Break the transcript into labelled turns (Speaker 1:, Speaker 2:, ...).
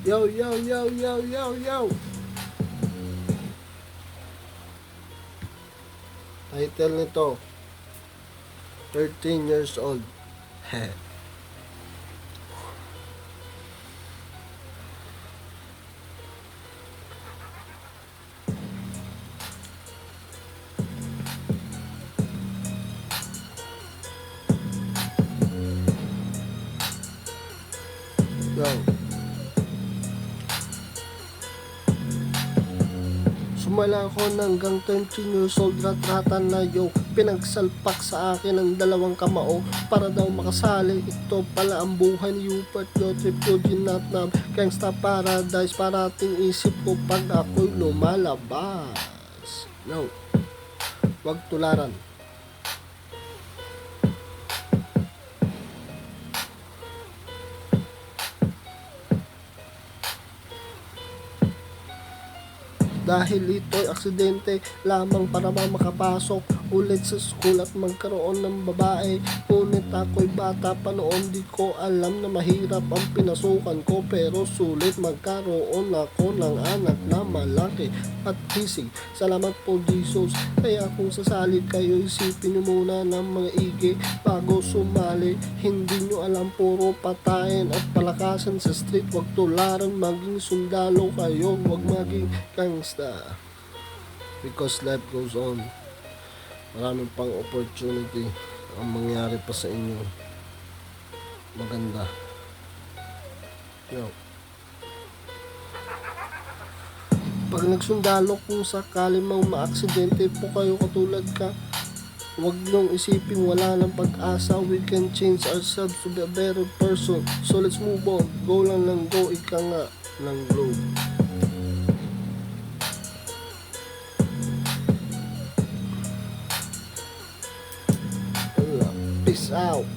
Speaker 1: Yo, yo, yo, yo, yo, yo. Title nito, 13 years old. Heh. Yo. Sumala ako hanggang 13 years old, ratratan na yo. Pinagsalpak sa akin ang dalawang kamao para daw makasali. Ito pala ang buhay ni Hubert Yo, trip ko ginatnab. Gangsta paradise, parating isip ko pag ako'y lumalabas. No, wag tularan. Dahil ito'y aksidente lamang para makapasok ulit sa school at magkaroon ng babae. Ngunit ako'y bata pa noon, di ko alam na mahirap ang pinasukan ko. Pero sulit magkaroon ako ng anak na malaki at hisig. Salamat po Jesus. Kaya kung sasali kayo, isipin nyo muna ng mga igi bago sumali. Hindi nyo alam, puro patayin at palakasan sa street. Wag tularan, maging sundalo kayo, wag maging gangsta. Because life goes on. Maraming pang opportunity ang mangyari pa sa inyo. Maganda. Yo. Pag nagsundalo, kung sakali mang maaksidente po kayo katulad ka, huwag niyong isipin wala ng pag-asa. We can change ourselves to be a better person. So let's move on. Go lang go, ika nga ng globe. Peace out.